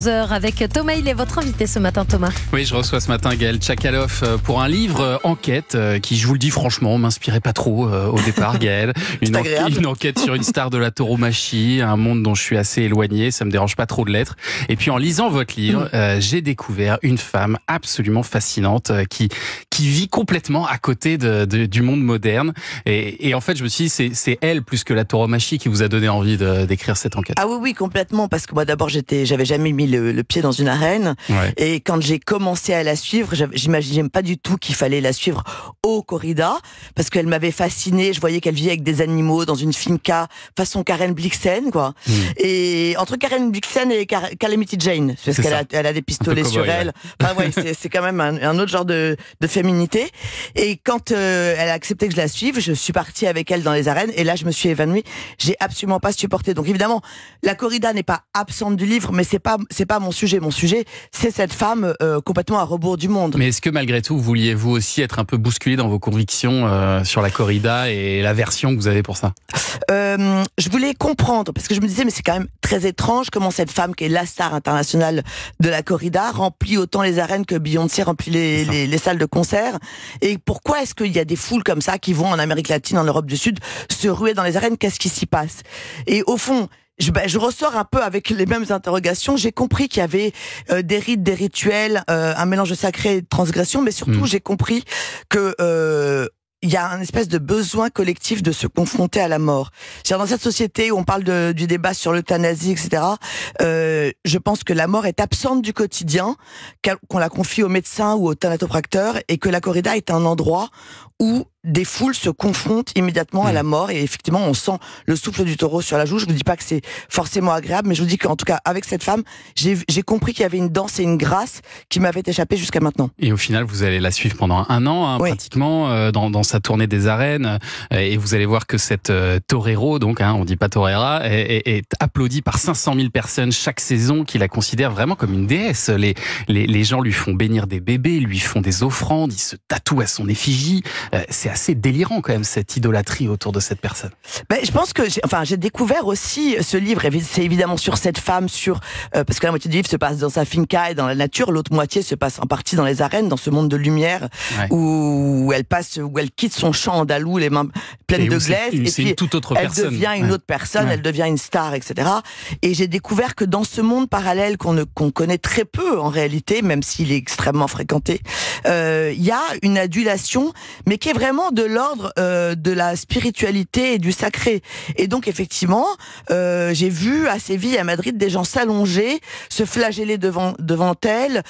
Avec Thomas, il est votre invité ce matin, Thomas. Oui, je reçois ce matin Gaël Tchakaloff pour un livre enquête qui, je vous le dis franchement, m'inspirait pas trop au départ, Gaël. Une enquête sur une star de la tauromachie, un monde dont je suis assez éloigné, ça me dérange pas trop de l'être. Et puis en lisant votre livre, j'ai découvert une femme absolument fascinante qui vit complètement à côté du monde moderne. Et en fait, je me suis dit, c'est elle plus que la tauromachie qui vous a donné envie d'écrire cette enquête. Ah oui, complètement, parce que moi d'abord j'avais jamais mis le pied dans une arène, et quand j'ai commencé à la suivre, j'imaginais pas du tout qu'il fallait la suivre au corrida, parce qu'elle m'avait fascinée. Je voyais qu'elle vivait avec des animaux dans une finca façon Karen Blixen, quoi. Et entre Karen Blixen et Calamity Jane, parce qu'elle a des pistolets sur elle. Enfin, ouais, c'est quand même un autre genre de féminité. Et quand elle a accepté que je la suive, je suis partie avec elle dans les arènes, et là je me suis évanouie. J'ai absolument pas supporté. Donc évidemment, la corrida n'est pas absente du livre, mais c'est pas mon sujet. Mon sujet, c'est cette femme complètement à rebours du monde. Mais est-ce que malgré tout, vouliez-vous aussi être un peu bousculé dans vos convictions sur la corrida et l'aversion que vous avez pour ça? Je voulais comprendre, parce que je me disais, mais c'est quand même très étrange comment cette femme qui est la star internationale de la corrida remplit autant les arènes que Beyoncé remplit les salles de concert. Et pourquoi est-ce qu'il y a des foules comme ça qui vont en Amérique latine, en Europe du Sud, se ruer dans les arènes? Qu'est-ce qui s'y passe? Et au fond, je ressors un peu avec les mêmes interrogations. J'ai compris qu'il y avait des rites, des rituels, un mélange de sacré et de transgression, mais surtout j'ai compris que il y a un espèce de besoin collectif de se confronter à la mort. C'est-à-dire, dans cette société où on parle du débat sur l'euthanasie, etc., je pense que la mort est absente du quotidien, qu'on la confie aux médecins ou aux thanatopracteurs, et que la corrida est un endroit où des foules se confrontent immédiatement à la mort, et effectivement on sent le souffle du taureau sur la joue. Je vous dis pas que c'est forcément agréable, mais je vous dis qu'en tout cas avec cette femme, j'ai compris qu'il y avait une danse et une grâce qui m'avaient échappé jusqu'à maintenant. Et au final, vous allez la suivre pendant un an, pratiquement, dans sa tournée des arènes, et vous allez voir que cette torero, donc on dit pas torera, est applaudie par 500 000 personnes chaque saison, qui la considèrent vraiment comme une déesse. Les gens lui font bénir des bébés, lui font des offrandes, ils se tatouent à son effigie. C'est assez délirant quand même, cette idolâtrie autour de cette personne. Je pense que j'ai découvert aussi ce livre, c'est évidemment sur cette femme, parce que la moitié du livre se passe dans sa finca et dans la nature, l'autre moitié se passe en partie dans les arènes, dans ce monde de lumière, où elle quitte son champ andalou, les mains pleines de glaise, et puis elle devient une autre personne, elle devient une star, etc. Et j'ai découvert que dans ce monde parallèle qu'on connaît très peu en réalité, même s'il est extrêmement fréquenté, il y a une adulation, mais qui est vraiment de l'ordre de la spiritualité et du sacré. Et donc effectivement, j'ai vu à Séville et à Madrid des gens s'allonger, se flageller devant elle,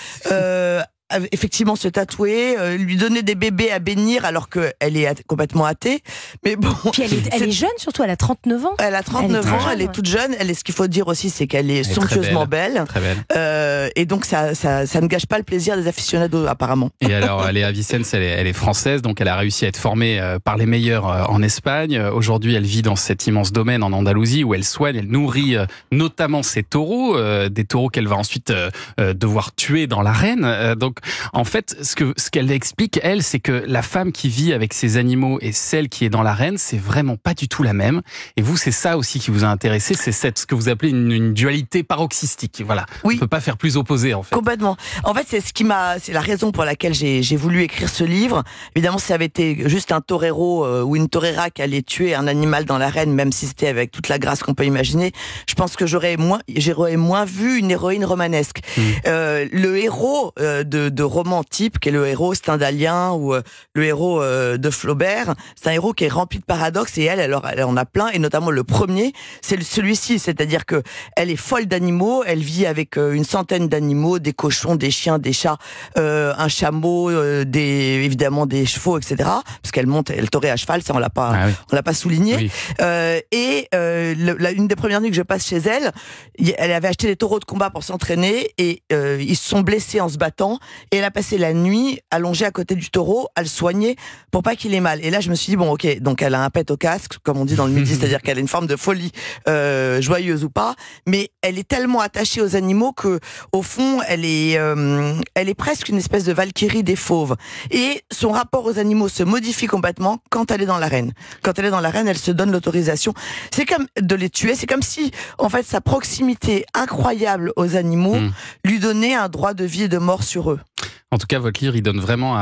effectivement se tatouer, lui donner des bébés à bénir alors qu'elle est complètement athée. Mais bon. Puis elle est jeune, surtout, elle a 39 ans. Elle a 39 ans, elle est toute jeune. Ce qu'il faut dire aussi, c'est qu'elle est somptueusement belle. Très belle. Et donc ça ne gâche pas le plaisir des aficionados apparemment. Et alors, Léa Vicens, elle est française, donc elle a réussi à être formée par les meilleurs en Espagne. Aujourd'hui, elle vit dans cet immense domaine en Andalousie où elle soigne, elle nourrit notamment ses taureaux, des taureaux qu'elle va ensuite devoir tuer dans l'arène. Donc en fait, ce qu'elle explique, elle, c'est que la femme qui vit avec ses animaux et celle qui est dans l'arène, c'est vraiment pas du tout la même. Et vous, c'est ça aussi qui vous a intéressé, c'est ce que vous appelez une dualité paroxystique. Voilà. Oui. On peut pas faire plus opposé, en fait. Complètement. En fait, c'est la raison pour laquelle j'ai voulu écrire ce livre. Évidemment, si ça avait été juste un torero ou une torera qui allait tuer un animal dans l'arène, même si c'était avec toute la grâce qu'on peut imaginer, je pense que j'aurais moins vu une héroïne romanesque. Le héros de roman type, qui est le héros stendhalien ou le héros de Flaubert, c'est un héros qui est rempli de paradoxes, et elle en a plein, et notamment le premier, c'est celui-ci, c'est-à-dire que elle est folle d'animaux, elle vit avec une centaine d'animaux, des cochons, des chiens, des chats, un chameau, évidemment des chevaux, etc. Parce qu'elle torait à cheval, ça on l'a pas souligné. Oui. Une des premières nuits que je passe chez elle avait acheté des taureaux de combat pour s'entraîner, et ils se sont blessés en se battant. et elle a passé la nuit allongée à côté du taureau à le soigner pour pas qu'il ait mal. Et là, je me suis dit, bon, ok, donc elle a un pet au casque, comme on dit dans le midi, c'est-à-dire qu'elle a une forme de folie, joyeuse ou pas, mais elle est tellement attachée aux animaux que, au fond, elle est presque une espèce de Valkyrie des fauves. Et son rapport aux animaux se modifie complètement quand elle est dans l'arène. Quand elle est dans l'arène, elle se donne l'autorisation. C'est comme de les tuer, c'est comme si, en fait, sa proximité incroyable aux animaux lui donnait un droit de vie et de mort sur eux. En tout cas, votre livre, il donne vraiment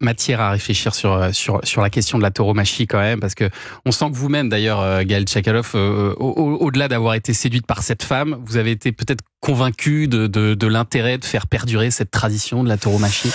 matière à réfléchir sur la question de la tauromachie quand même, parce que on sent que vous-même, d'ailleurs, Gaëlle Tchakaloff, au-delà d'avoir été séduite par cette femme, vous avez été peut-être convaincue de l'intérêt de faire perdurer cette tradition de la tauromachie.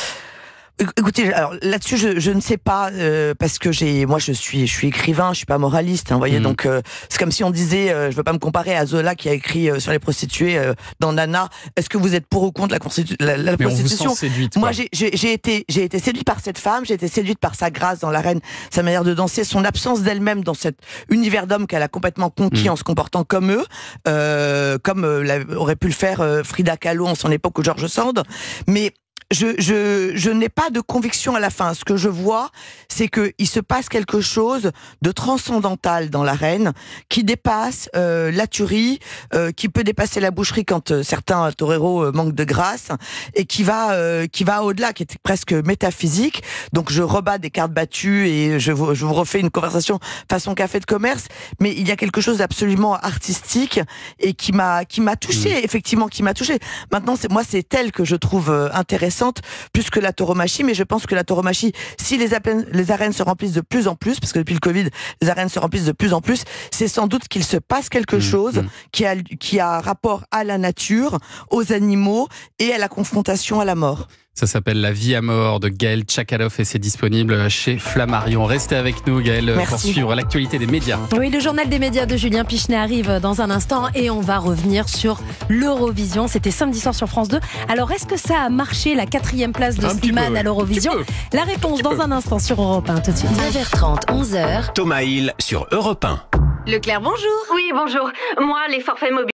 Écoutez, alors là-dessus, je ne sais pas parce que moi, je suis écrivain, je suis pas moraliste, hein, vous voyez. Donc c'est comme si on disait, je veux pas me comparer à Zola qui a écrit sur les prostituées dans Nana. Est-ce que vous êtes pour ou contre la prostitution? Mais on vous sent séduite, moi, j'ai été séduite par cette femme, j'ai été séduite par sa grâce dans l'arène, sa manière de danser, son absence d'elle-même dans cet univers d'hommes qu'elle a complètement conquis en se comportant comme eux, comme aurait pu le faire Frida Kahlo en son époque ou George Sand, mais je n'ai pas de conviction à la fin. Ce que je vois, c'est que il se passe quelque chose de transcendantal dans l'arène qui dépasse la tuerie, qui peut dépasser la boucherie quand certains toreros manquent de grâce, et qui va au-delà, qui est presque métaphysique. Donc je rebats des cartes battues et je vous refais une conversation façon café de commerce, mais il y a quelque chose d'absolument artistique et qui m'a touché, effectivement, qui m'a touché. Maintenant, c'est elle que je trouve intéressante plus que la tauromachie, mais je pense que la tauromachie, si les arènes se remplissent de plus en plus, parce que depuis le Covid, les arènes se remplissent de plus en plus, c'est sans doute qu'il se passe quelque chose qui a rapport à la nature, aux animaux et à la confrontation à la mort. Ça s'appelle La vie à mort de Gaëlle Tchakaloff et c'est disponible chez Flammarion. Restez avec nous, Gaëlle, pour suivre l'actualité des médias. Oui, le journal des médias de Julien Pichenet arrive dans un instant et on va revenir sur l'Eurovision. C'était samedi soir sur France 2. Alors, est-ce que ça a marché, la 4e place de Slimane à l'Eurovision? La réponse dans un instant sur Europe 1, tout de suite. 9h30, 11h. Thomas Hill sur Europe 1. Leclerc, bonjour. Oui, bonjour. Moi, les forfaits mobiles.